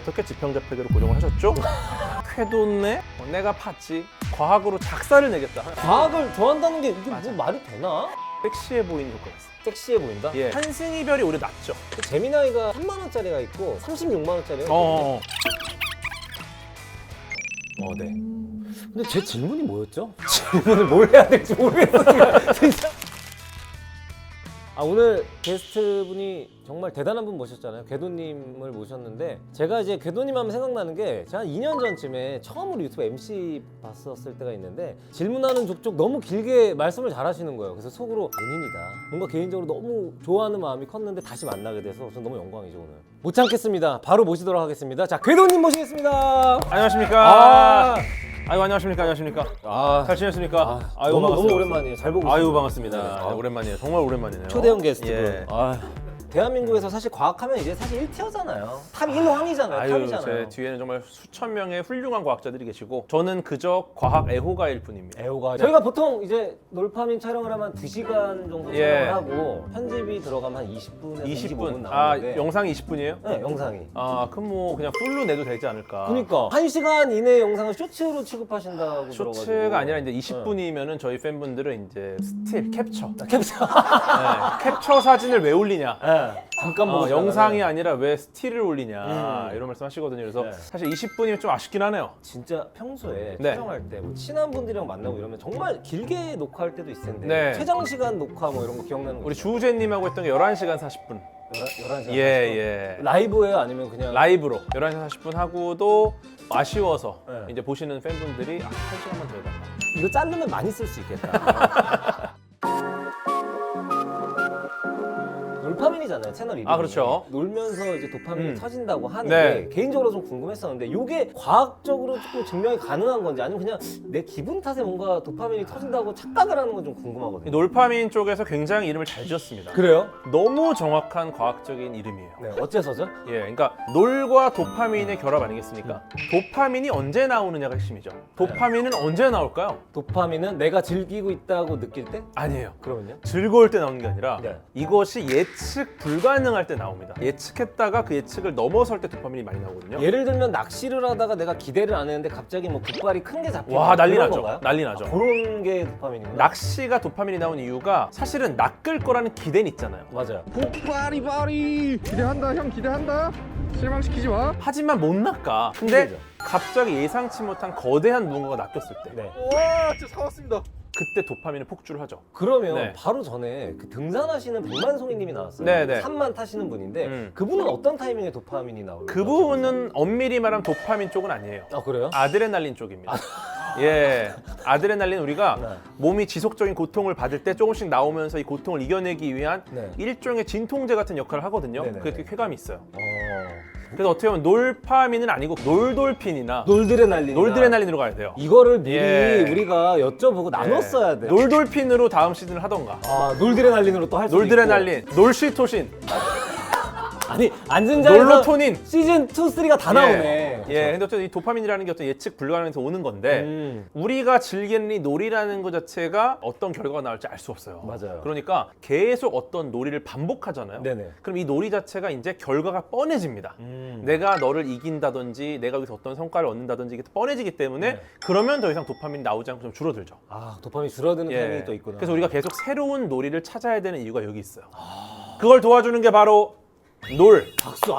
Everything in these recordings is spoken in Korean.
어떻게 지평자패기로 고정을 하셨죠? 쾌돈네? 내가 팠지. 과학으로 작사를 내겠다. 과학을 좋아한다는 게 이게 맞아. 뭐 말이 되나? 섹시해 보이는 효과가 있어. 섹시해 보인다? 예. 한승이별이 오히려 낫죠. 그 제미나이가 3만 원짜리가 있고 36만 원짜리가 있거든요. 어. 네. 근데 제 질문이 뭐였죠? 질문을 뭘 해야 될지 모르겠어요. 진짜. 오늘 게스트분이 정말 대단한 분 모셨잖아요. 궤도님을 모셨는데 제가 이제 궤도님 하면 생각나는 게 제가 한 2년 전쯤에 처음으로 유튜브 MC 봤었을 때가 있는데 질문하는 족족 너무 길게 말씀을 잘 하시는 거예요. 그래서 속으로 은인이다. 뭔가 개인적으로 너무 좋아하는 마음이 컸는데 다시 만나게 돼서 저는 너무 영광이죠 오늘. 못 참겠습니다. 바로 모시도록 하겠습니다. 자, 궤도님 모시겠습니다. 안녕하십니까. 아유, 안녕하십니까. 잘 지냈습니까? 아유, 너무 반갑습니다. 오랜만이에요. 잘 보고 아유, 있습니다. 반갑습니다. 네. 오랜만이에요. 정말 오랜만이네요. 초대형 게스트. 예. 대한민국에서 사실 과학하면 이제 사실 1티어잖아요. 탑 1황이잖아요. 아유, 탑이잖아요. 제 뒤에는 정말 수천 명의 훌륭한 과학자들이 계시고 저는 그저 과학 애호가일 뿐입니다. 애호가. 저희가 보통 이제 놀파민 촬영을 하면 2시간 정도 예. 촬영을 하고 편집이 들어가면 한 20분에서 25분 20분. 나오는데 영상이 20분이에요? 네, 영상이. 그럼 뭐 그냥 풀로 내도 되지 않을까. 그러니까 1시간 이내 영상을 쇼츠로 취급하신다고 들어가지고. 쇼츠가 아니라 이제 20분이면은 저희 팬분들은 이제 스틸, 캡처. 캡처. 네, 캡처 사진을 왜 올리냐. 네. 잠깐 보고 영상이 아니라 왜 스틸을 올리냐 이런 말씀 하시거든요. 그래서 네. 사실 20분이면 좀 아쉽긴 하네요. 진짜 평소에 네. 촬영할 때 뭐 친한 분들이랑 만나고 이러면 정말 길게 녹화할 때도 있을 텐데 네. 최장 시간 녹화 뭐 이런 거 기억나는 거 우리 있어요? 주우재님하고 했던 게 11시간 40분. 11시간 예. 라이브예요? 아니면 그냥 라이브로 11시간 40분 하고도 아쉬워서 네. 이제 보시는 팬분들이 1시간만 더 해달라. 이거 자르면 많이 쓸 수 있겠다. 놀파민이잖아요, 채널 이름이. 그렇죠. 놀면서 이제 도파민이 터진다고 하는 네. 게 개인적으로 좀 궁금했었는데 이게 과학적으로 조금 증명이 가능한 건지 아니면 그냥 내 기분 탓에 뭔가 도파민이 터진다고 착각을 하는 건 좀 이 궁금하거든요. 놀파민 쪽에서 굉장히 이름을 잘 지었습니다. 그래요? 너무 정확한 과학적인 이름이에요. 네, 어째서죠? 예, 그러니까 놀과 도파민의 결합 아니겠습니까? 도파민이 언제 나오느냐가 핵심이죠. 도파민은 언제 나올까요? 도파민은 내가 즐기고 있다고 느낄 때? 아니에요. 그러면요? 즐거울 때 나오는 게 아니라 네. 이것이 예측 불가능할 때 나옵니다. 예측했다가 그 예측을 넘어설 때 도파민이 많이 나오거든요. 예를 들면 낚시를 하다가 내가 기대를 안 했는데 갑자기 뭐 굿발이 큰 게 잡히고 와, 난리 그런 나죠. 건가요? 난리 나죠. 그런 게 도파민이구나. 낚시가 도파민이 나온 이유가 사실은 낚을 거라는 기대는 있잖아요. 맞아요. 바리바리 기대한다 형 기대한다 실망시키지 마. 하지만 못 낚아. 근데 그죠. 갑자기 예상치 못한 거대한 무언가가 낚였을 때 네. 와 진짜 사왔습니다. 그때 도파민은 폭주를 하죠. 그러면 네. 바로 전에 그 등산하시는 백만송이님이 나왔어요. 네네. 산만 타시는 분인데 음. 그분은 어떤 타이밍에 도파민이 나올까요? 그 부분은 엄밀히 말하면 도파민 쪽은 아니에요. 그래요? 아드레날린 쪽입니다. 예, 아드레날린 우리가 네. 몸이 지속적인 고통을 받을 때 조금씩 나오면서 이 고통을 이겨내기 위한 네. 일종의 진통제 같은 역할을 하거든요. 네네네. 그게 되게 쾌감이 있어요. 그래서 어떻게 보면 놀파민은 아니고 놀돌핀이나 놀드레날린. 놀드레날린으로 가야 돼요. 이거를 미리 예. 우리가 여쭤보고 나눴어야 돼요. 놀돌핀으로 다음 시즌을 하던가. 놀드레날린으로 또 할 수 있고. 놀드레날린, 놀시토신, 아니 앉은 자리에서 놀로토닌. 시즌 2, 3가 다 나오네. 예, 근데 어쨌든 이 도파민이라는 게 어떤 예측 불가능해서 오는 건데 우리가 즐기는 이 놀이라는 것 자체가 어떤 결과가 나올지 알 수 없어요. 맞아요. 그러니까 계속 어떤 놀이를 반복하잖아요. 네네. 그럼 이 놀이 자체가 이제 결과가 뻔해집니다. 내가 너를 이긴다든지 내가 여기서 어떤 성과를 얻는다든지 이게 뻔해지기 때문에 네. 그러면 더 이상 도파민이 나오지 않고 좀 줄어들죠. 도파민이 줄어드는 예. 타이밍이 또 있구나. 그래서 우리가 계속 새로운 놀이를 찾아야 되는 이유가 여기 있어요. 그걸 도와주는 게 바로 놀. 박수.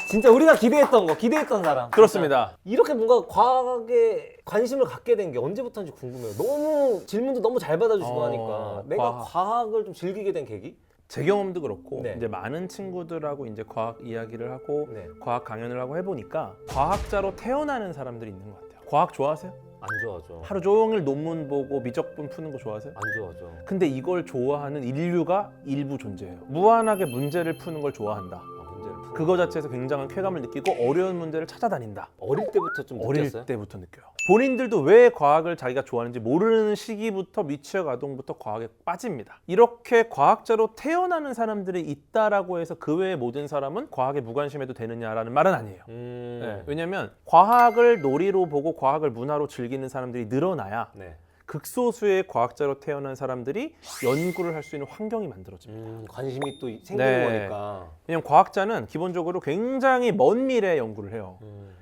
진짜 우리가 기대했던 사람. 그렇습니다. 진짜 이렇게 뭔가 과학에 관심을 갖게 된 게 언제부터인지 궁금해요. 너무 질문도 너무 잘 받아주시고 하니까 내가 과학을 좀 즐기게 된 계기? 제 경험도 그렇고 네. 이제 많은 친구들하고 이제 과학 이야기를 하고 네. 과학 강연을 하고 해보니까 과학자로 태어나는 사람들이 있는 것 같아요. 과학 좋아하세요? 안 좋아하죠. 하루 종일 논문 보고 미적분 푸는 거 좋아하세요? 안 좋아하죠. 근데 이걸 좋아하는 인류가 일부 존재해요. 무한하게 문제를 푸는 걸 좋아한다. 문제를 푸는 그거 자체에서 굉장한 쾌감을 느끼고 어려운 문제를 찾아다닌다. 어릴 때부터 좀 어릴 느꼈어요? 때부터 느껴요. 본인들도 왜 과학을 자기가 좋아하는지 모르는 시기부터 미취학 아동부터 과학에 빠집니다. 이렇게 과학자로 태어나는 사람들이 있다라고 해서 그 외의 모든 사람은 과학에 무관심해도 되느냐라는 말은 아니에요. 네, 왜냐면 과학을 놀이로 보고 과학을 문화로 즐기는 사람들이 늘어나야 네. 극소수의 과학자로 태어난 사람들이 연구를 할 수 있는 환경이 만들어집니다. 관심이 또 생기는 네. 거니까. 왜냐면 과학자는 기본적으로 굉장히 먼 미래에 연구를 해요.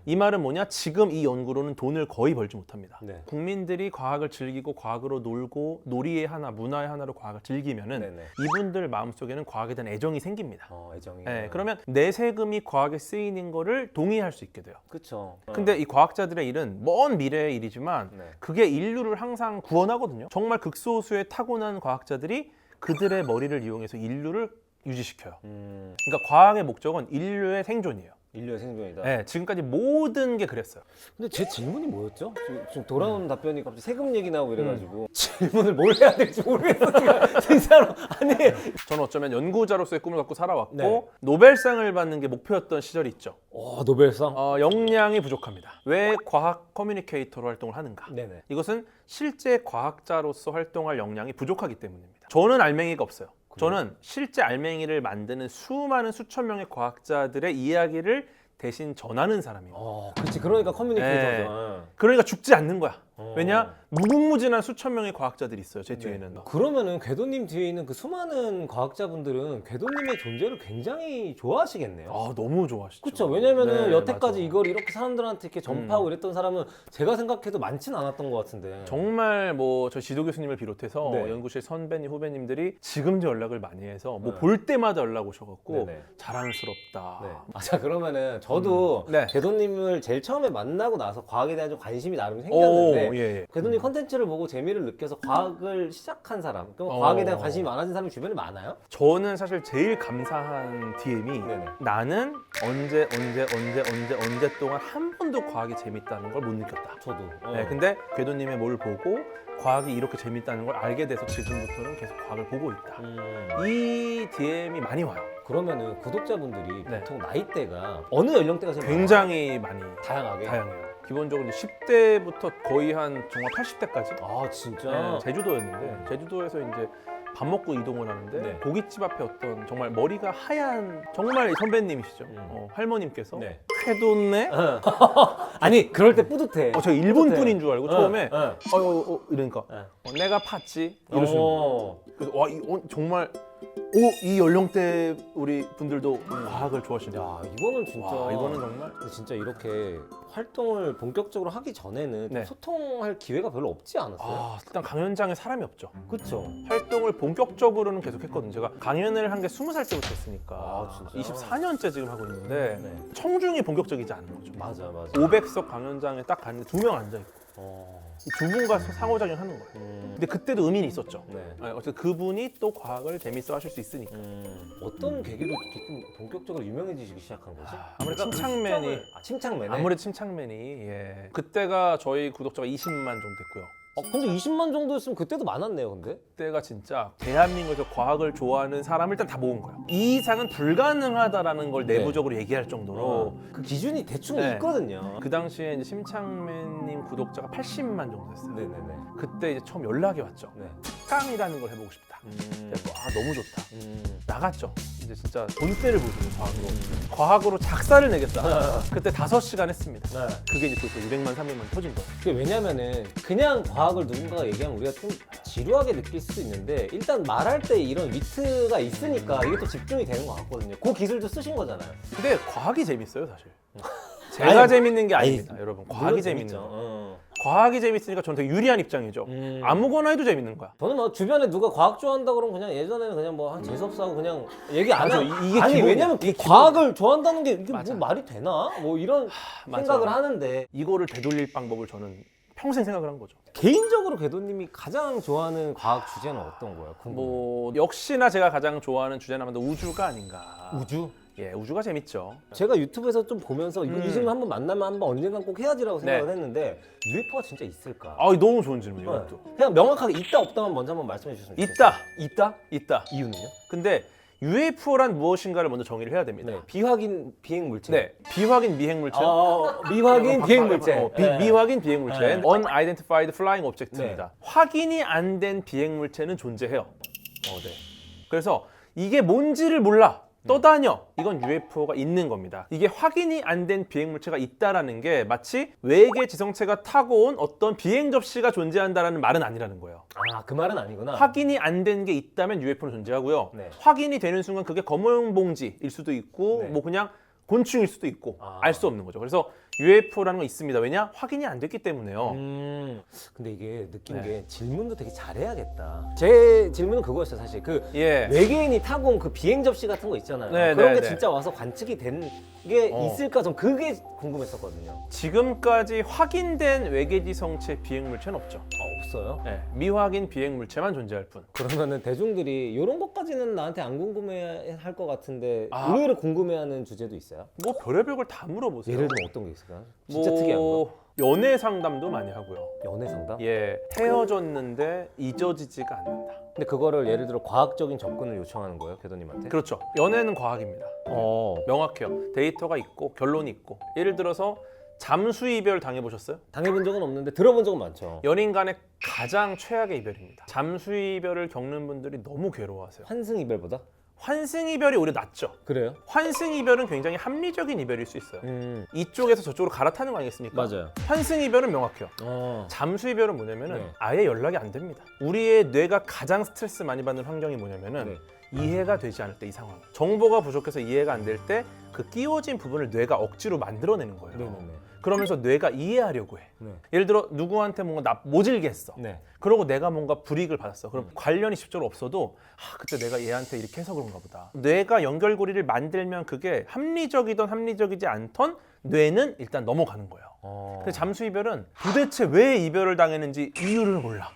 이 말은 뭐냐? 지금 이 연구로는 돈을 거의 벌지 못합니다. 네. 국민들이 과학을 즐기고 과학으로 놀고 놀이의 하나, 문화의 하나로 과학을 즐기면은 네네. 이분들 마음속에는 과학에 대한 애정이 생깁니다. 애정이. 네, 그러면 내 세금이 과학에 쓰이는 거를 동의할 수 있게 돼요. 그쵸. 근데 이 과학자들의 일은 먼 미래의 일이지만 네. 그게 인류를 항상 구원하거든요. 정말 극소수의 타고난 과학자들이 그들의 머리를 이용해서 인류를 유지시켜요. 그러니까 과학의 목적은 인류의 생존이에요. 인류의 생존이다. 네, 지금까지 모든 게 그랬어요. 근데 제 질문이 뭐였죠? 지금 돌아오는 답변이 갑자기 세금 얘기 나오고 이래가지고 질문을 뭘 해야 될지 모르겠어 지금 진짜로. 아니 저는 어쩌면 연구자로서의 꿈을 갖고 살아왔고 네. 노벨상을 받는 게 목표였던 시절이 있죠. 노벨상? 역량이 부족합니다. 왜 과학 커뮤니케이터로 활동을 하는가? 네네. 이것은 실제 과학자로서 활동할 역량이 부족하기 때문입니다. 저는 알맹이가 없어요. 저는 실제 알맹이를 만드는 수많은 수천 명의 과학자들의 이야기를 대신 전하는 사람이에요. 그렇지. 그러니까 커뮤니케이터죠. 그러니까 죽지 않는 거야. 어. 왜냐? 무궁무진한 수천 명의 과학자들이 있어요. 제 뒤에는. 네. 그러면은 궤도님 뒤에 있는 그 수많은 과학자분들은 궤도님의 존재를 굉장히 좋아하시겠네요. 너무 좋아하시죠. 그렇죠. 왜냐면은 네, 여태까지 맞아. 이걸 이렇게 사람들한테 이렇게 전파하고 이랬던 사람은 제가 생각해도 많지는 않았던 것 같은데. 정말 뭐 저 지도 교수님을 비롯해서 네. 연구실 선배님 후배님들이 지금도 연락을 많이 해서 뭐 네. 볼 때마다 연락 오셔갖고 네네. 자랑스럽다. 네. 자 그러면은 저도 네. 궤도님을 제일 처음에 만나고 나서 과학에 대한 좀 관심이 나름 생겼는데 예. 궤도님 컨텐츠를 보고 재미를 느껴서 과학을 시작한 사람, 그럼 과학에 대한 관심이 많아진 사람이 주변에 많아요? 저는 사실 제일 감사한 DM이 네네. 나는 언제 동안 한 번도 과학이 재밌다는 걸 못 느꼈다. 저도. 네, 근데 궤도님의 뭘 보고 과학이 이렇게 재밌다는 걸 알게 돼서 지금부터는 계속 과학을 보고 있다. 이 DM이 많이 와요. 그러면은 구독자분들이 네. 보통 나이대가 어느 연령대가 제일 굉장히 많이 다양하게? 다양해요. 기본적으로 10대부터 거의 한 정말 80대까지. 아 진짜? 네, 제주도였는데 제주도에서 이제 밥 먹고 이동을 하는데 네. 고깃집 앞에 어떤 정말 머리가 하얀 정말 선배님이시죠. 할머님께서 네. 쾌도네? 아니 그럴 때 뿌듯해. 저 일본 뿌듯해. 분인 줄 알고 처음에 네. 이러니까 네. 내가 팠지 이러시는 거예요. 어. 그래서 정말 이 연령대 우리 분들도 과학을 좋아하시네. 야 이거는 진짜. 와, 이거는 정말 근데 진짜 이렇게 활동을 본격적으로 하기 전에는 네. 소통할 기회가 별로 없지 않았어요? 일단 강연장에 사람이 없죠. 그쵸? 활동을 본격적으로는 계속했거든요. 제가 강연을 한 게 20살 때부터 했으니까 아, 진짜요? 24년째 지금 하고 있는데 네. 청중이 본격적이지 않은 거죠. 맞아. 500석 강연장에 딱 갔는데 2명 앉아있고 두 분과 상호작용 하는 거예요. 근데 그때도 의미는 있었죠. 네. 어쨌든 그분이 또 과학을 재밌어 하실 수 있으니까. 어떤 계기로 이렇게 좀 본격적으로 유명해지기 시작한 거지? 아무래도 그러니까 침착맨이 침착맨. 아무래도 침착맨이 그때가 저희 구독자가 20만 정도 됐고요. 근데 20만 정도였으면 그때도 많았네요, 근데. 그때가 진짜 대한민국에서 과학을 좋아하는 사람을 일단 다 모은 거예요. 이 이상은 불가능하다라는 걸 네. 내부적으로 얘기할 정도로 그 기준이 대충 네. 있거든요. 그 당시에 이제 심창맨님 구독자가 80만 정도 됐어요. 네네네. 그때 이제 처음 연락이 왔죠. 네. 특강이라는 걸 해보고 싶다. 그래서 너무 좋다. 음. 나갔죠. 이제 진짜 본때를 보여주는 과학으로. 과학으로 작사를 내겠다. 그때 5시간 했습니다. 네. 그게 이제 벌써 200만, 300만 터진 거예요. 그게 왜냐면은 그냥 과학을 누군가가 얘기하면 우리가 좀 지루하게 느낄 수도 있는데 일단 말할 때 이런 위트가 있으니까 이게 또 집중이 되는 것 같거든요. 그 기술도 쓰신 거잖아요. 근데 과학이 재밌어요, 사실. 제가 아니, 재밌는 게 아닙니다, 여러분. 과학이 물론 재밌는 재밌죠. 거. 과학이 재밌으니까 저는 되게 유리한 입장이죠. 아무거나 해도 재밌는 거야. 저는 뭐 주변에 누가 과학 좋아한다 그러면 그냥 예전에는 그냥 뭐 재수없어 하고 그냥 얘기 안 맞아, 하고 이게 아니 기본이야. 왜냐면 이게 과학을 좋아한다는 게 이게 맞아. 뭐 말이 되나? 뭐 이런 맞아. 생각을 하는데 이거를 되돌릴 방법을 저는 평생 생각을 한 거죠. 개인적으로 궤도님이 가장 좋아하는 과학 주제는 어떤 거예요? 뭐 역시나 제가 가장 좋아하는 주제는 아마도 우주가 아닌가. 우주? 예, 우주가 재밌죠. 제가 유튜브에서 좀 보면서 이 질문 한번 만나면 한번 언젠간 꼭 해야지라고 생각을 네. 했는데 UFO가 진짜 있을까? 너무 좋은 질문이에요, 네. 이것도. 그냥 명확하게 있다 없다만 먼저 한번 말씀해 주셨으면 좋겠어요. 있다. 있다? 있다. 이유는요? 근데 UFO란 무엇인가를 먼저 정의를 해야 됩니다. 네. 비확인 비행 물체. 네, 비확인 미행 물체. 미확인 비행 물체. 미확인 비행 물체. 네. Unidentified Flying Object입니다. 네. 확인이 안 된 비행 물체는 존재해요. 네. 그래서 이게 뭔지를 몰라. 떠다녀. 이건 UFO가 있는 겁니다. 이게 확인이 안 된 비행물체가 있다라는 게 마치 외계 지성체가 타고 온 어떤 비행 접시가 존재한다라는 말은 아니라는 거예요. 아, 그 말은 아니구나. 확인이 안 된 게 있다면 UFO는 존재하고요. 네. 확인이 되는 순간 그게 검은 봉지일 수도 있고 네. 뭐 그냥 곤충일 수도 있고 아. 알 수 없는 거죠. 그래서 UFO라는 건 있습니다. 왜냐? 확인이 안 됐기 때문에요. 근데 이게 느낀 네. 게 질문도 되게 잘해야겠다. 제 질문은 그거였어요, 사실. 그 예. 외계인이 타고 온 그 비행 접시 같은 거 있잖아요. 네, 그런 네, 게 네. 진짜 와서 관측이 된 게 있을까? 전 그게 궁금했었거든요. 지금까지 확인된 외계지성체 비행물체는 없죠. 없어요? 네, 미확인 비행물체만 존재할 뿐. 그러면은 대중들이 이런 것까지는 나한테 안 궁금해할 것 같은데 아. 의외로 궁금해하는 주제도 있어요? 뭐 별의별 걸 다 물어보세요. 예를 들면 어떤 게 있을까요? 진짜 특이한 거. 연애 상담도 많이 하고요. 연애 상담? 예, 헤어졌는데 잊어지지가 않는다. 근데 그거를 예를 들어 과학적인 접근을 요청하는 거예요, 교도님한테? 그렇죠. 연애는 과학입니다. 명확해요. 데이터가 있고 결론이 있고. 예를 들어서 잠수 이별 당해보셨어요? 당해본 적은 없는데 들어본 적은 많죠. 연인 간의 가장 최악의 이별입니다. 잠수 이별을 겪는 분들이 너무 괴로워하세요. 환승 이별보다? 환승 이별이 오히려 낫죠. 그래요? 환승 이별은 굉장히 합리적인 이별일 수 있어요. 이쪽에서 저쪽으로 갈아타는 거 아니겠습니까? 맞아요. 환승 이별은 명확해요. 잠수 이별은 뭐냐면은 네. 아예 연락이 안 됩니다. 우리의 뇌가 가장 스트레스 많이 받는 환경이 뭐냐면은 네. 이해가 되지 않을 때 이 상황. 정보가 부족해서 이해가 안 될 때 그 끼워진 부분을 뇌가 억지로 만들어내는 거예요. 네네네. 그러면서 뇌가 이해하려고 해. 네. 예를 들어 누구한테 뭔가 나 모질게 했어. 네. 그러고 내가 뭔가 불이익을 받았어. 그럼 관련이 직접적으로 없어도 그때 내가 얘한테 이렇게 해서 그런가 보다. 뇌가 연결고리를 만들면 그게 합리적이든 합리적이지 않던 뇌는 일단 넘어가는 거예요. 근데 잠수 이별은 도대체 왜 이별을 당했는지 이유를 몰라.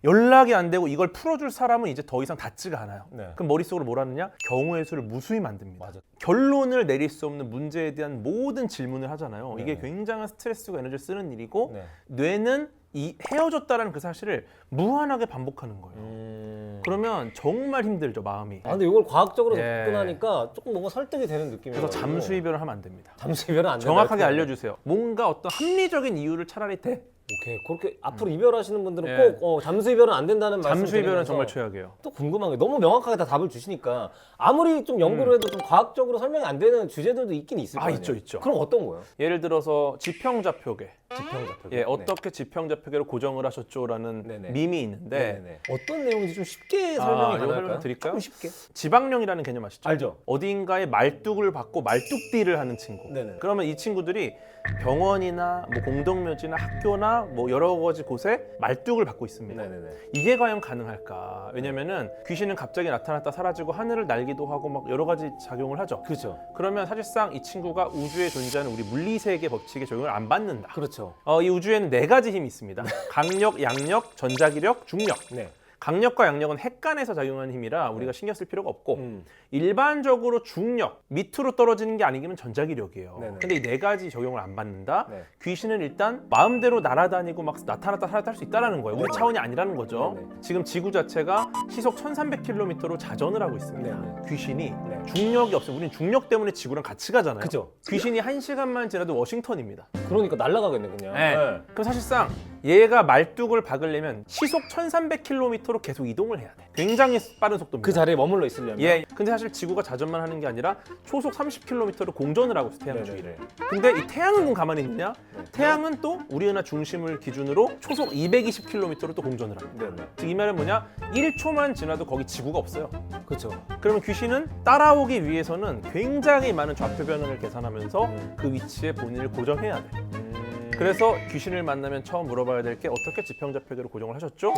연락이 안 되고 이걸 풀어줄 사람은 이제 더 이상 닿지가 않아요. 네. 그럼 머릿속으로 뭘 하느냐? 경우의 수를 무수히 만듭니다. 맞아. 결론을 내릴 수 없는 문제에 대한 모든 질문을 하잖아요. 네. 이게 굉장한 스트레스와 에너지를 쓰는 일이고 네. 뇌는 이 헤어졌다라는 그 사실을 무한하게 반복하는 거예요. 그러면 정말 힘들죠, 마음이. 아 근데 이걸 과학적으로 예. 접근하니까 조금 뭔가 설득이 되는 느낌이에요. 그래서 잠수 이별을 하면 안 됩니다. 잠수 이별은 안 된다. 정확하게 이렇게. 알려주세요. 뭔가 어떤 합리적인 이유를 차라리 대. 오케이. 그렇게 앞으로 이별하시는 분들은 예. 꼭 잠수 이별은 안 된다는 말씀. 잠수 이별은 드리면서 정말 최악이에요. 또 궁금한 게 너무 명확하게 다 답을 주시니까 아무리 좀 연구를 해도 좀 과학적으로 설명이 안 되는 주제들도 있긴 있을 거예요. 있죠. 그럼 어떤 거예요? 예를 들어서 지평좌표계. 지평좌표. 예, 어떻게 지평좌표계로 고정을 하셨죠라는 네네. 밈이 있는데 네네. 어떤 내용인지 좀 쉽게 설명이 이거 가능할까요? 설명드릴까요? 조금 쉽게. 지방령이라는 개념 아시죠? 알죠. 어디인가에 말뚝을 받고 말뚝딜을 하는 친구. 네네. 그러면 이 친구들이 병원이나 뭐 공동묘지나 학교나 뭐 여러 가지 곳에 말뚝을 받고 있습니다. 네네네. 이게 과연 가능할까? 왜냐면은 귀신은 갑자기 나타났다 사라지고 하늘을 날기도 하고 막 여러 가지 작용을 하죠. 그렇죠. 그러면 사실상 이 친구가 우주에 존재하는 우리 물리세계 법칙의 적용을 안 받는다. 그렇죠. 이 우주에는 4가지 힘이 있습니다. 강력, 양력, 전자기력, 중력. 네. 강력과 양력은 핵간에서 작용하는 힘이라 우리가 신경 쓸 필요가 없고 음. 일반적으로 중력, 밑으로 떨어지는 게 아니면 전자기력이에요. 네네. 근데 이 4가지 적용을 안 받는다? 네. 귀신은 일단 마음대로 날아다니고 막 나타났다 사라졌다 할 수 있다는 거예요. 우리 차원이 아니라는 거죠. 네네. 지금 지구 자체가 시속 1300km로 자전을 하고 있습니다. 네네. 귀신이 네. 중력이 없어요. 우린 중력 때문에 지구랑 같이 가잖아요. 그죠. 귀신이 1시간만 지나도 워싱턴입니다. 그러니까 날아가겠네 그냥. 네. 그럼 사실상 얘가 말뚝을 박으려면 시속 1300km로 계속 이동을 해야 돼. 굉장히 빠른 속도입니다. 그 자리에 머물러 있으려면. 예. 근데 사실 지구가 자전만 하는 게 아니라 초속 30km로 공전을 하고 있어, 태양 네네네. 주위를. 근데 이 태양은 그럼 가만히 있느냐? 네. 태양은 또 우리 은하 중심을 기준으로 초속 220km로 또 공전을 합니다. 네네. 즉 이 말은 뭐냐? 1초만 지나도 거기 지구가 없어요. 그렇죠. 그러면 귀신은 따라오기 위해서는 굉장히 많은 좌표 변환을 계산하면서 그 위치에 본인을 고정해야 돼. 그래서 귀신을 만나면 처음 물어봐야 될 게 어떻게 지평좌표계로 고정을 하셨죠?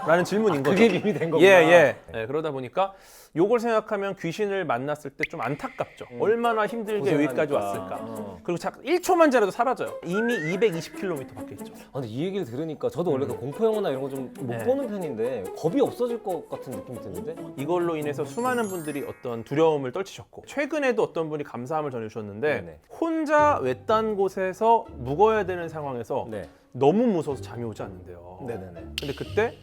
라는 질문인 거죠. 그게 밈이 된 거구나. 예, 그러다 보니까 요걸 생각하면 귀신을 만났을 때 좀 안타깝죠. 얼마나 힘들게 고생하니까. 여기까지 왔을까. 그리고 1초만 지나도 사라져요. 이미 220km 밖에 있죠. 아, 근데 이 얘기를 들으니까 저도 원래 그 공포 영화나 이런 거 좀 못 네. 보는 편인데 겁이 없어질 것 같은 느낌이 드는데. 이걸로 인해서 수많은 분들이 어떤 두려움을 떨치셨고 최근에도 어떤 분이 감사함을 전해주셨는데 네네. 혼자 외딴 곳에서 묵어야 되는 상황에서 네. 너무 무서워서 잠이 오지 않는데요. 네네네. 근데 그때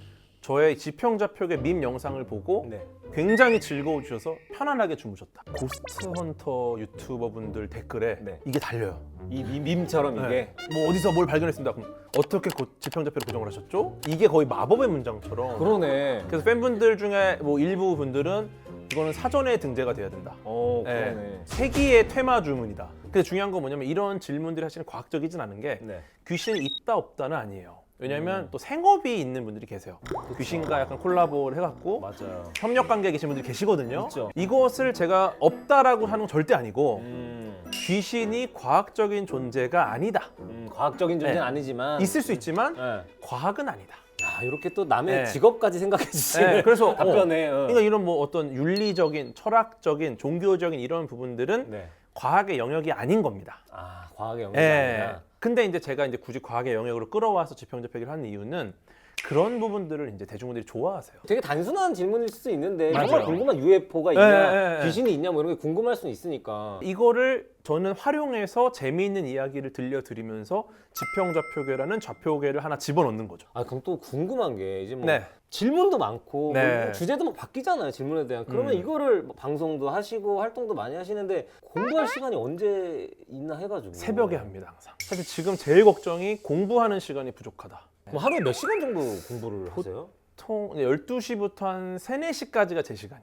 저의 지평좌표계 밈 영상을 보고 네. 굉장히 즐거워지셔서 편안하게 주무셨다. 고스트 헌터 유튜버 분들 댓글에 네. 이게 달려요. 이 밈처럼 이게. 네. 뭐 어디서 뭘 발견했습니다. 그럼 어떻게 지평좌표를 고정을 하셨죠? 이게 거의 마법의 문장처럼. 그러네. 그래서 팬분들 중에 뭐 일부 분들은 이거는 사전에 등재가 돼야 된다. 그러네. 네. 세기의 퇴마 주문이다. 근데 중요한 건 뭐냐면 이런 질문들이 사실은 과학적이진 않은 게 네. 귀신이 있다 없다는 아니에요. 왜냐면 또 생업이 있는 분들이 계세요. 귀신과 약간 콜라보를 해갖고 맞아요. 협력 관계에 계신 분들이 계시거든요. 있죠. 이것을 제가 없다라고 하는 건 절대 아니고 귀신이 과학적인 존재가 아니다. 과학적인 존재는 네. 아니지만 있을 수 있지만 네. 과학은 아니다. 야, 이렇게 또 남의 네. 직업까지 생각해 주시는 네, 그래서 답변에 그러니까 이런 뭐 어떤 윤리적인, 철학적인, 종교적인 이런 부분들은 네. 과학의 영역이 아닌 겁니다. 아, 과학의 영역이 예. 아니라 근데 이제 제가 이제 굳이 과학의 영역으로 끌어와서 지평접하기를 하는 이유는 그런 부분들을 이제 대중분들이 좋아하세요. 되게 단순한 질문일 수도 있는데 맞아요. 정말 궁금한 UFO가 있냐, 예, 예, 예. 귀신이 있냐 뭐 이런 게 궁금할 수는 있으니까. 이거를 저는 활용해서 재미있는 이야기를 들려드리면서 지평좌표계라는 좌표계를 하나 집어넣는 거죠. 아, 그럼 또 궁금한 게 이제 뭐 네. 질문도 많고 네. 뭐 주제도 막 바뀌잖아요, 질문에 대한. 그러면 이거를 뭐 방송도 하시고 활동도 많이 하시는데 공부할 시간이 언제 있나 해가지고. 새벽에 합니다, 항상. 사실 지금 제일 걱정이 공부하는 시간이 부족하다. 그럼 하루에 몇 시간 정도 공부를 하세요? 보통 12시부터 한 3, 4시까지가 제 시간이에요.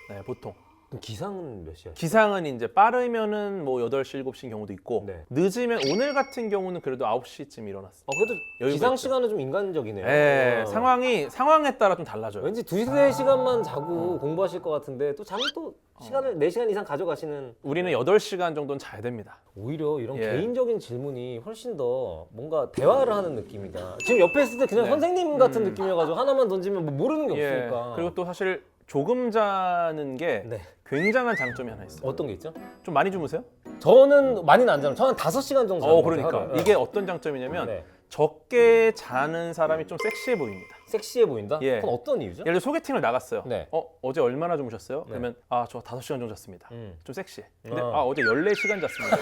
네, 보통. 그럼 기상은 몇 시야? 기상은 이제 빠르면은 뭐 8시, 7시인 경우도 있고 네. 늦으면 오늘 같은 경우는 그래도 9시쯤 일어났어요. 그래도 여유가 기상 있죠. 시간은 좀 인간적이네요. 네, 어. 상황에 따라 좀 달라져요. 왠지 2-3시간만 자고 공부하실 것 같은데 또 잠을 또 시간을 4시간 이상 가져가시는. 우리는 8시간 정도는 자야 됩니다. 오히려 이런 예. 개인적인 질문이 훨씬 더 뭔가 대화를 하는 느낌이다. 지금 옆에 있을 때 그냥 네. 선생님 같은 느낌이어가지고 하나만 던지면 뭐 모르는 게 예. 없으니까. 그리고 또 사실 조금 자는 게 네. 굉장한 장점이 하나 있어요. 어떤 게 있죠? 좀 많이 주무세요? 저는 많이는 안 자요. 저는 5시간 정도 자는 것 같아요, 그러니까 하루에. 이게 어떤 장점이냐면 네. 적게 자는 사람이 좀 섹시해 보입니다. 섹시해 보인다? 예. 그건 어떤 이유죠? 예를 들어 소개팅을 나갔어요. 네. 어제 얼마나 주무셨어요? 네. 그러면 저 5시간 정도 잤습니다. 좀 섹시해. 근데 어. 어제 14시간 잤습니다.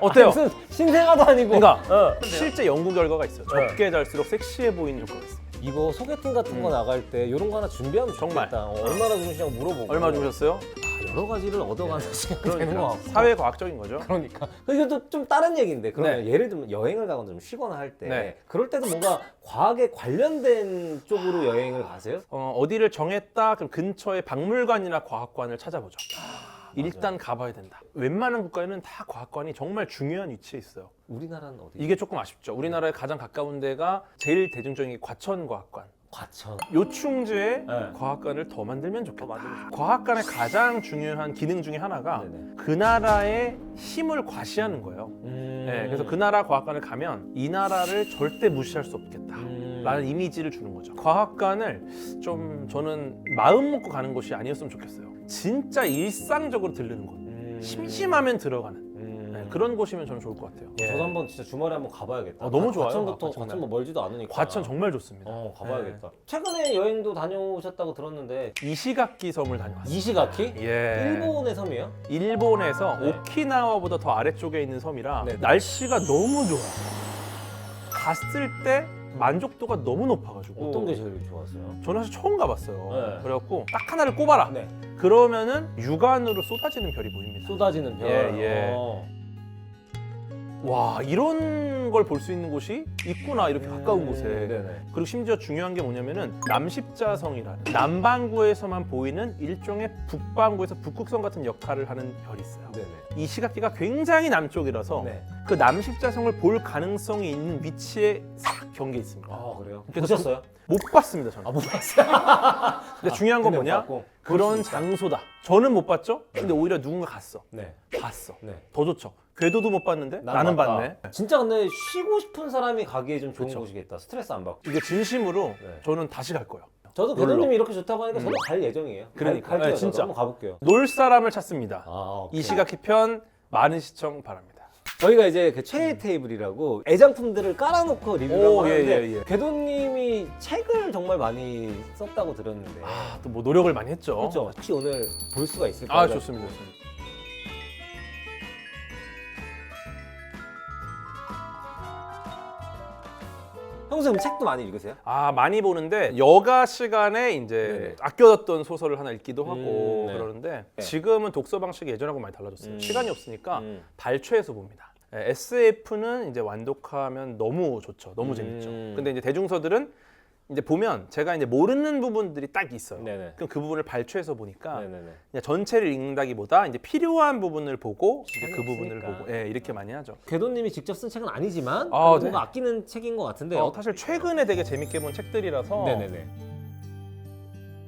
어때요? 무슨 신생아도 아니고. 그러니까 실제 연구 결과가 있어요. 네. 적게 잘수록 섹시해 보이는 효과가 있어요. 이거 소개팅 같은 거 나갈 때 이런 거 하나 준비하면 정말. 좋겠다. 얼마나 주무시냐고 물어보고. 얼마 주무셨어요? 여러 가지를 얻어가는 시간이 되는 것 같고. 사회 과학적인 거죠. 그러니까 이것도 좀 다른 얘기인데 그러면 네. 예를 들면 여행을 가거나 좀 쉬거나 할 때 네. 그럴 때도 뭔가 과학에 관련된 쪽으로 여행을 가세요? 어디를 정했다 그럼 근처에 박물관이나 과학관을 찾아보죠. 일단 가봐야 된다. 웬만한 국가에는 다 과학관이 정말 중요한 위치에 있어요. 우리나라는 어디? 이게 조금 아쉽죠. 우리나라에 가장 가까운 데가 제일 대중적인 게 과천과학관. 과천. 요충지에 네. 과학관을 더 만들면 좋겠다. 과학관의 가장 중요한 기능 중에 하나가 네네. 그 나라의 힘을 과시하는 거예요. 네, 그래서 그 나라 과학관을 가면 이 나라를 절대 무시할 수 없겠다. 라는 이미지를 주는 거죠. 과학관을 좀 저는 마음 먹고 가는 곳이 아니었으면 좋겠어요. 진짜 일상적으로 들르는 곳. 심심하면 들어가는 네, 그런 곳이면 저는 좋을 것 같아요. 저도 한번 진짜 주말에 한번 가봐야겠다. 너무 좋아요. 과천부터 정말. 과천 뭐 멀지도 않으니까. 과천 정말 좋습니다. 가봐야겠다. 최근에 여행도 다녀오셨다고 들었는데 이시가키 섬을 다녀왔어요. 이시가키? 예. 일본의 섬이에요? 일본에서 네. 오키나와보다 더 아래쪽에 있는 섬이라 네. 날씨가 너무 좋아요. 갔을 때 만족도가 너무 높아가지고 어떤 게 제일 좋았어요? 저는 사실 처음 가봤어요. 네. 그래갖고 딱 하나를 꼽아라. 네. 그러면은 육안으로 쏟아지는 별이 보입니다. 쏟아지는 별. 예. 와 이런 걸 볼 수 있는 곳이 있구나 이렇게 가까운 곳에. 네네. 그리고 심지어 중요한 게 뭐냐면은 남십자성이라는 남반구에서만 보이는 일종의 북반구에서 북극성 같은 역할을 하는 별이 있어요. 네네. 이 시각기가 굉장히 남쪽이라서 네. 그 남십자성을 볼 가능성이 있는 위치에 싹 경계에 있습니다. 아 그래요? 그래서 보셨어요? 못 봤습니다 저는. 못 봤어요. 근데 중요한 건 근데 못 뭐냐? 봤고. 그런 장소다. 저는 못 봤죠. 근데 오히려 누군가 갔어. 네. 봤어. 네. 더 좋죠. 궤도도 못 봤는데 나는 봤다. 봤네. 진짜 근데 쉬고 싶은 사람이 가기에 좀 좋은 그쵸. 곳이겠다. 스트레스 안 받고. 이게 진심으로 네. 저는 다시 갈 거예요. 저도 놀러. 교수님이 이렇게 좋다고 하니까 저도 갈 예정이에요. 그러니까. 갈게요. 네, 저도 진짜. 한번 가볼게요. 놀 사람을 찾습니다. 오케이. 이 시각기 편 많은 시청 바랍니다. 저희가 이제 그 최애 테이블이라고 애장품들을 깔아놓고 리뷰를 오, 하고 예, 하는데 예, 예. 궤도님이 책을 정말 많이 썼다고 들었는데 또 뭐 노력을 많이 했죠. 그렇죠? 혹시 오늘 볼 수가 있을까요? 아 좋습니다. 좋습니다. 평소에 그럼 책도 많이 읽으세요? 많이 보는데 여가 시간에 이제 네네. 아껴뒀던 소설을 하나 읽기도 하고 네. 그러는데 네. 지금은 독서 방식이 예전하고 많이 달라졌어요. 시간이 없으니까 음. 발췌해서 봅니다. SF는 이제 완독하면 너무 좋죠. 너무 재밌죠. 음. 근데 이제 대중서들은 이제 보면 제가 이제 모르는 부분들이 딱 있어요. 네네. 그럼 그 부분을 발췌해서 보니까 네네네. 그냥 전체를 읽는다기보다 이제 필요한 부분을 보고 이제 그 시간이 부분을 없으니까. 보고 예, 이렇게 많이 하죠. 궤도님이 직접 쓴 책은 아니지만 아, 그래도 네. 뭔가 아끼는 책인 것 같은데 사실 최근에 되게 재밌게 본 책들이라서 네네네.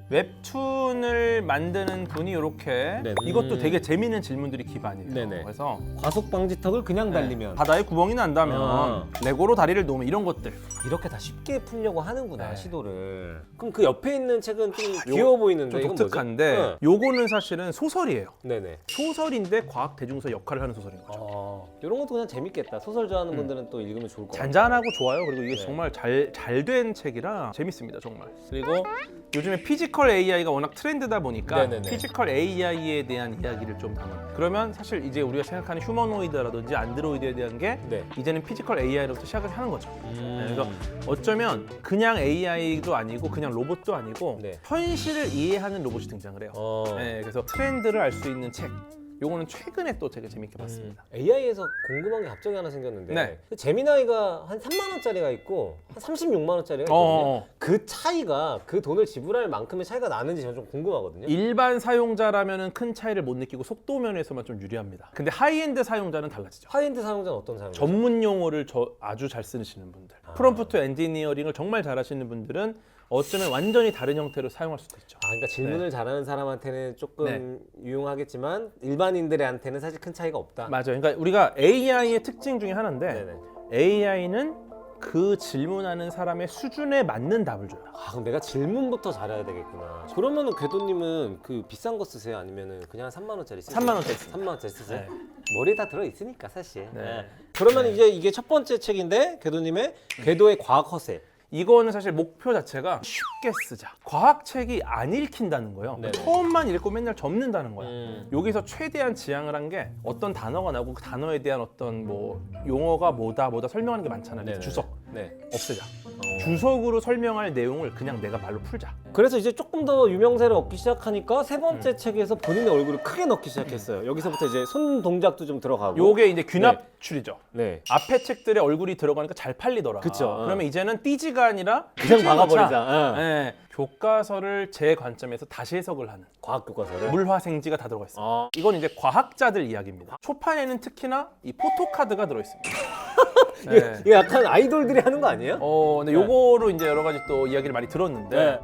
웹툰을 만드는 분이 이렇게 네. 이것도 되게 재밌는 질문들이 기반이에요. 네네. 그래서 과속 방지턱을 그냥 네. 달리면 바다에 구멍이 난다면 레고로 다리를 놓으면 이런 것들. 이렇게 다 쉽게 풀려고 하는구나 네. 시도를. 그럼 그 옆에 있는 책은 좀 귀여워 보이는데 좀 이건 독특한데 뭐지? 요거는 사실은 소설이에요. 네네. 소설인데 과학 대중서 역할을 하는 소설인 거죠. 이런 것도 그냥 재밌겠다. 소설 좋아하는 분들은 또 읽으면 좋을 것 같아요. 잔잔하고 좋아요. 그리고 이게 네. 정말 잘 된 책이라 재밌습니다, 정말. 그리고 요즘에 피지컬 AI가 워낙 트렌드다 보니까 네네네. 피지컬 AI에 대한 이야기를 좀 담은. 그러면 사실 이제 우리가 생각하는 휴머노이드라든지 안드로이드에 대한 게 네. 이제는 피지컬 AI로부터 시작을 하는 거죠. 네, 그래서 어쩌면 그냥 AI도 아니고 그냥 로봇도 아니고 네. 현실을 이해하는 로봇이 등장을 해요. 네, 그래서 트렌드를 알 수 있는 책. 요거는 최근에 또 되게 재밌게 봤습니다. AI에서 궁금한 게 갑자기 하나 생겼는데 네. 그 제미나이가 한 3만 원짜리가 있고 한 36만 원짜리가 있거든요. 어. 그 차이가 그 돈을 지불할 만큼의 차이가 나는지 저는 좀 궁금하거든요. 일반 사용자라면은 큰 차이를 못 느끼고 속도 면에서만 좀 유리합니다. 근데 하이엔드 사용자는 달라지죠. 하이엔드 사용자는 어떤 사용자? 전문 용어를 아주 잘 쓰시는 분들, 프롬프트 엔지니어링을 정말 잘하시는 분들은 어쩌면 완전히 다른 형태로 사용할 수도 있죠. 그러니까 질문을 잘하는 사람한테는 조금 유용하겠지만 일반인들한테는 사실 큰 차이가 없다. 맞아요. 그러니까 우리가 AI의 특징 중에 하나인데 네네. AI는 그 질문하는 사람의 수준에 맞는 답을 줘요. 그럼 내가 질문부터 잘해야 되겠구나. 그러면은 궤도님은 그 비싼 거 쓰세요? 아니면은 그냥 3만 원짜리 쓰세요? 3만 원짜리 쓰세요. 3만 원짜리 쓰세요? 네. 머리에 다 들어 있으니까 사실. 네. 그러면 이제 이게 첫 번째 책인데 궤도님의 궤도의 과학 허세. 이거는 사실 목표 자체가 쉽게 쓰자. 과학책이 안 읽힌다는 거예요. 네네. 처음만 읽고 맨날 접는다는 거야. 음. 여기서 최대한 지향을 한 게 어떤 단어가 나오고 그 단어에 대한 어떤 뭐 용어가 뭐다 설명하는 게 많잖아요. 네네. 주석 네. 없애자. 주석으로 설명할 내용을 그냥 내가 말로 풀자. 그래서 이제 조금 더 유명세를 얻기 시작하니까 세 번째 책에서 본인의 얼굴을 크게 넣기 시작했어요. 여기서부터 이제 손 동작도 좀 들어가고. 요게 이제 귀납출이죠. 네. 앞에 책들에 얼굴이 들어가니까 잘 팔리더라. 그쵸. 그러면 이제는 띠지가 아니라 그냥 띠지가 박아버리자. 네. 교과서를 제 관점에서 다시 해석을 하는 과학 교과서를. 물화생지가 다 들어가 있습니다. 아. 이건 이제 과학자들 이야기입니다. 초판에는 특히나 이 포토카드가 들어있습니다. 네. 이게 약간 아이돌들이 하는 거 아니에요? 근데 요거로 이제 여러 가지 또 이야기를 많이 들었는데 네.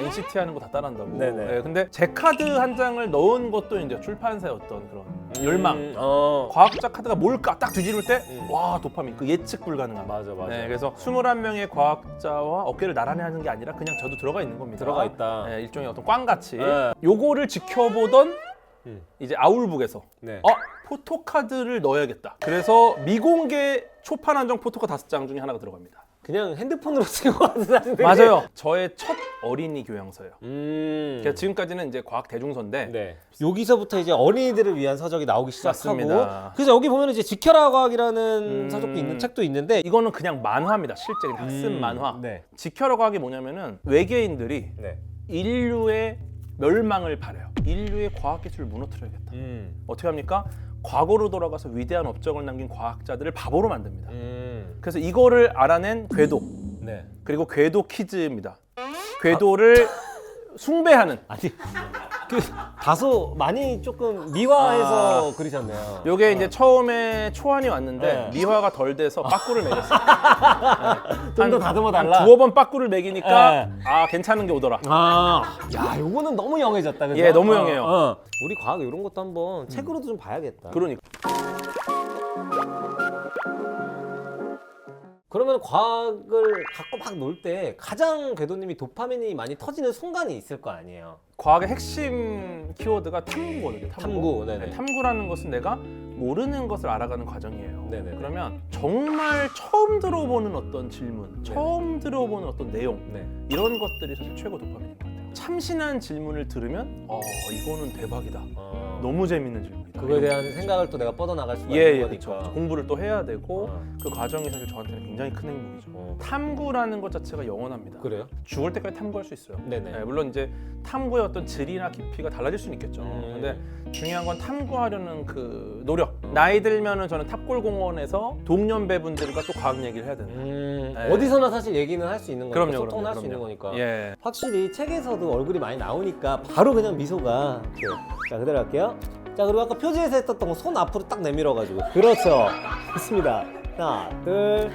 NCT 하는 거 다 따라한다고. 네네. 네, 근데 제 카드 한 장을 넣은 것도 이제 출판사의 어떤 그런 열망. 어. 과학자 카드가 뭘까 딱 뒤집을 때 음. 와 도파민 그 예측 불가능한. 맞아. 네, 그래서 21명의 과학자와 어깨를 나란히 하는 게 아니라 그냥 저도 들어가 있는 겁니다. 들어가 있다. 네, 일종의 어떤 꽝같이. 네. 요거를 지켜보던 이제 아울북에서 네. 포토카드를 넣어야겠다. 그래서 미공개 초판 한정 포토카 5장 중에 하나가 들어갑니다. 그냥 핸드폰으로 찍어 가는 사람들이. 맞아요. 저의 첫 어린이 교양서예요. 그러니까 음. 지금까지는 이제 과학 대중서인데 네. 여기서부터 이제 어린이들을 위한 서적이 나오기 시작하고. 맞습니다. 그래서 여기 보면 이제 지켜라 과학이라는 서적도 있는 책도 있는데. 이거는 그냥 만화입니다. 실제 그냥 학습 만화. 네. 지켜라 과학이 뭐냐면은 외계인들이 네. 인류의 멸망을 바래요. 인류의 과학 기술을 무너뜨려야겠다. 어떻게 합니까? 과거로 돌아가서 위대한 업적을 남긴 과학자들을 바보로 만듭니다. 그래서 이거를 알아낸 궤도, 네. 그리고 궤도 퀴즈입니다. 궤도를 숭배하는. 아니 그 다소 많이 조금 미화해서 그리셨네요. 요게 이제 처음에 초안이 왔는데 네. 미화가 덜 돼서 빠꾸를 매겼어요. 좀 더 다듬어 달라. 두어 번 빠꾸를 매기니까 네. 괜찮은 게 오더라. 야, 요거는 너무 영해졌다. 그죠? 예, 너무 영해요. 우리 과학 이런 것도 한번 책으로도 좀 봐야겠다. 그러니까 그러면 과학을 갖고 막 놀 때 가장 궤도님이 도파민이 많이 터지는 순간이 있을 거 아니에요. 과학의 핵심 키워드가 탐구거든요. 탐구, 네네. 탐구라는 것은 내가 모르는 것을 알아가는 과정이에요. 네네. 그러면 정말 처음 들어보는 어떤 질문, 처음 들어보는 어떤 내용 네. 이런 것들이 사실 최고 도파민인 것 같아요. 참신한 질문을 들으면 이거는 대박이다. 너무 재밌는 질문이다. 그거에 대한 생각을 또 내가 뻗어나갈 수가 예, 있는 그렇죠. 거니까. 공부를 또 해야 되고 어. 그 과정이 사실 저한테는 굉장히 큰 행복이죠. 어. 탐구라는 것 자체가 영원합니다. 그래요? 죽을 때까지 탐구할 수 있어요. 네네. 네, 물론 이제 탐구의 어떤 질이나 깊이가 달라질 수는 있겠죠. 근데 중요한 건 탐구하려는 그 노력. 나이 들면은 저는 탑골공원에서 동년배분들과 또 과학 얘기를 해야 된다. 네. 어디서나 사실 얘기는 할 수 있는 거니까, 그럼요, 소통을 할 수 그럼요. 있는 거니까. 예. 확실히 책에서도 얼굴이 많이 나오니까 바로 그냥 미소가 이렇게. 자, 그대로 할게요. 자, 그리고 아까 표지에서 했었던 거 손 앞으로 딱 내밀어가지고. 그렇죠. 좋습니다. 하나, 둘,